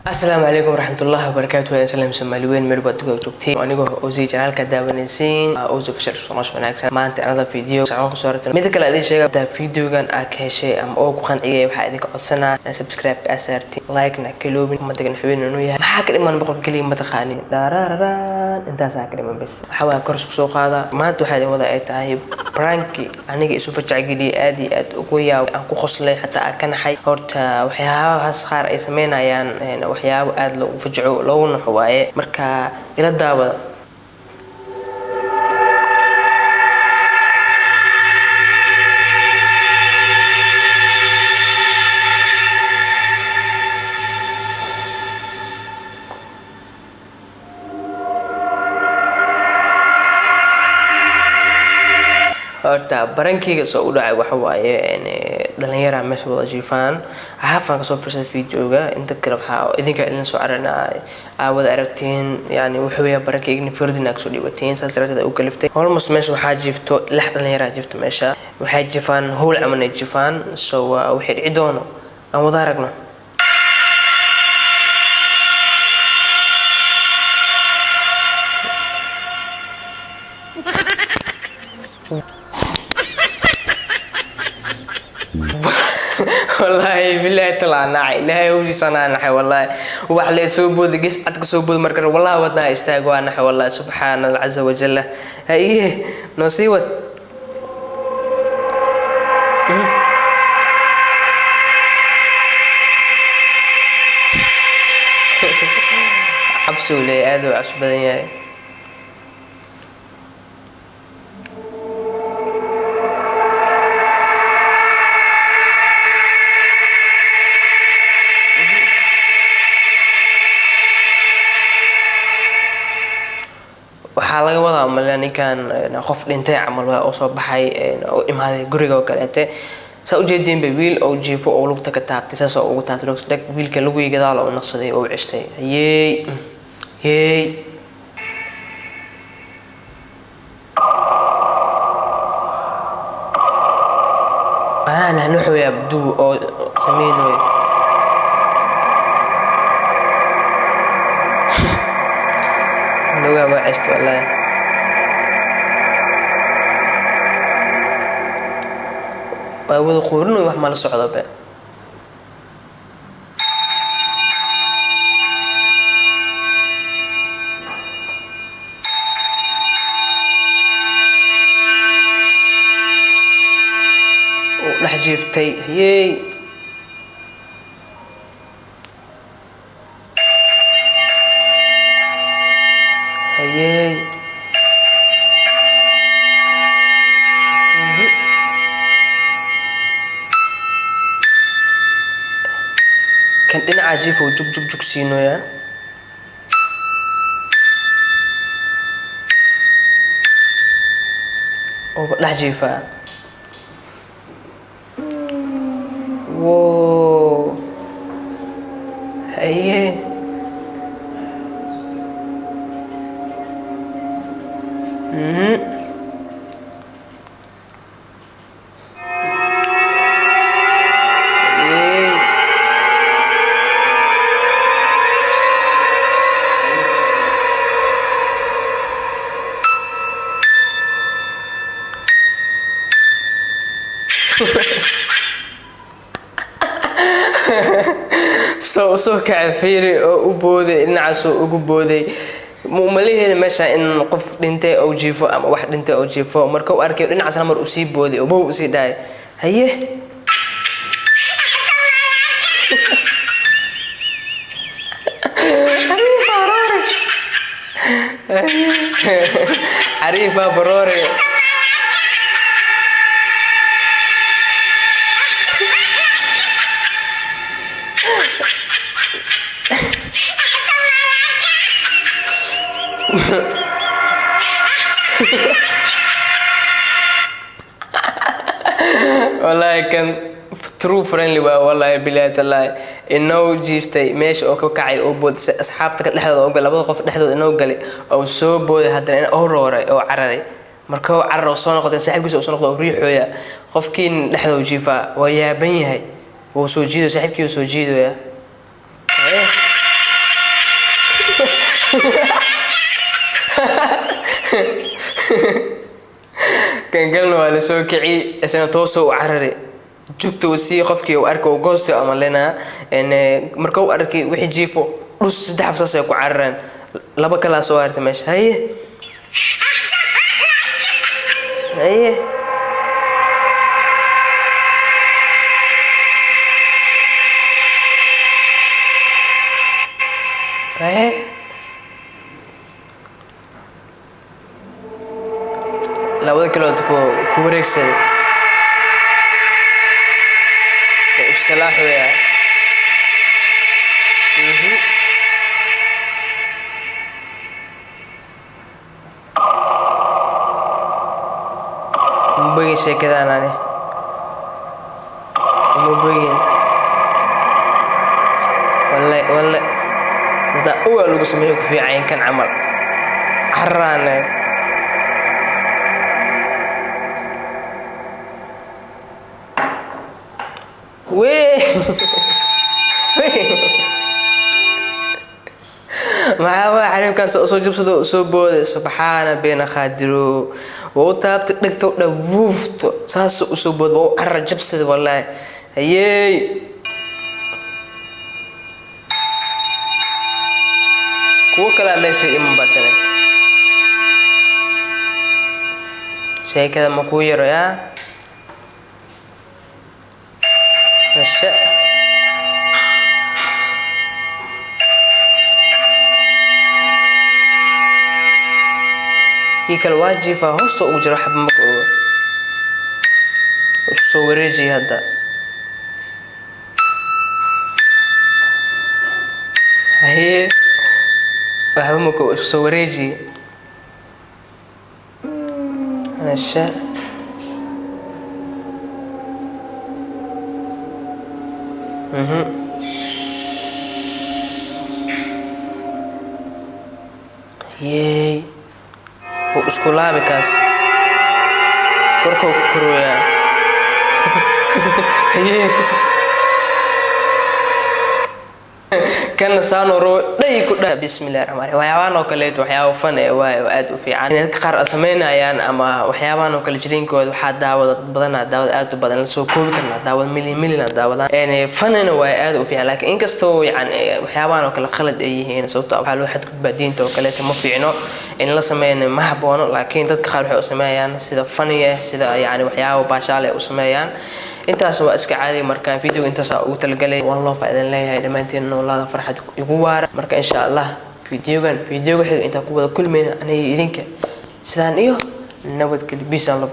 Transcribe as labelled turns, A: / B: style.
A: السلام عليكم ورحمة الله وبركاته. يا سلام سمالوين مربى دكتورتي وأنا أوزي جلال كدابنسين أوزي فشل صناش مناكسر ما أنت أنا فيديو سعوك صورة مثل كلا هذه شيء ده فيديو كان أكهشة أم أو كخان إيه وحدك أصلا سبسكرايب أسرتي لايك نكلوبي ما تجن حبين إنه يه حاكر إيمان بقول كلمة تخاني داراران أنت ساكر إيمان بس حاول كرس سوق هذا ما أنتو حدا وضع تعيب برانكي أنا جي أشوف الجعجلي أدي أقويا أنكو خصلي حتى أكن حي هرت وحياها هسخار أي سمينا يعني وحياة aad loo fajco loo naxo waaye marka ila daawada horta barankeyga soo u dhacay waxa waaye dhalinyaro meesha wada jiifaan xafan ka soo fiirsan fiidiyooga inta kale waxa idinka idin soo aranaa wada aragteen yani wuxuu yahay barankeyga firdina ka soo dhibateen saasarada u kaliftay almost meesha waxa jiifto lix dhalinyaro jiifto meesha waxay jiifaan hool amana jiifaan soo wixii dhici doono aan wada aragno والله بالله طلع ناعي لا يوجي صنع نحي والله وحلي سوبود قس عتك سوبود مركر والله ودنا استاغوا نحي والله سبحان الله عز وجل هي نصيوت عبسولي ادو عبس بدن yahay waxaa laga wadaa malanikan qof dhintay camal waa oo soo baxay oo imaaday guriga oo kaleete saa u jeedin bay wiil oo jiifo oo lugta ka taabtay saas oo ugu taabtay dag wiilka lagu yigadaal oo naqsaday oo cistay yeey ana nuxu ya abdu oo sameeyay لوجا وعشت والله وأول قرن ويحمل الصعدة بقى ولحجيفتي يي هياي كان دين عجيف وجوك جوك جوك سينو يا لا جيفا واو هياي soo kacafiri oo u booday dhinacaas oo ugu booday maleeyay meesha in qof dhintay oo jiifo ama wax dhintay oo jiifo marka uu arkay dhinacaas mar uu sii booday oo buu u sii dhaay haye عريفة بروري والله كان true friendly والله بلاد الله إنه جيفتي ماشي أو كعي أو بود أصحابك لحظة أو قال أبغى قف لحظة إنه قال أو سو بود هذا أو روري أو عرري مركو عرر وصون قد سحب كيس وصون قد ريح ويا قف كين لحظة وجيفا ويا بني هاي وسوجيدو سحب كيس وسوجيدو يا كان قالنا على سو كعي أسنا توصو وعرري جبت وسي قفكي وأركو وقصتي أملنا إن مركو أركي وحي جيفو نص دحب ساسي وعررن لبا كلا سوارت ماشي هاي هاي هاي لابد كلا تكو كوريكسل السلاح ويا مبين شيء كذا أنا مبين والله ده أول لو سميك في عين كان عمل عرانة ما هو عارف كان سو جبسدو سو بود سبحان بين خادرو وطابت دغتو دبوفتو ساس سو بود او عر جبسد والله هيي كو كلا ميسي ام بدل شيء كذا مكو يرو يا هشة هيك الواجي فهوستو أجر حب مكو صوريجي هذا هي وحب مكو صوريجي هشة ياي واسكولا بكاس كركو كرويا ياي كان سانورو داي كدا بسم الله الرحمن الرحيم waxyaabahan oo kale waxyaabo fan ee waa aad u fiican in qaar sameynayaan ama waxyaabahan oo kale jirinkooda waxa daawad aad u badan la soo koobi karna daawad milyan daawadaan ee fanana waa aad u fiican laakiin inkastoo waxyaabahan oo kale qalad ay yihiin sababtoo ah waxa loo xad gudbaadiinta oo kale ma fiicno in la sameeyo ma haboono laakiin dadka qaar waxay u sameeyaan sida faniga sida waxyaabo baashaale u sameeyaan intaas waa iska caadi marka video intaas ugu talgalay wallah faa'iido leeyahay dhamaantiin noolaada farxad igu waara marka insha Allah videogan xiga inta ku wada kulmayna aniga idinka sidaan iyo nabad geli peace and love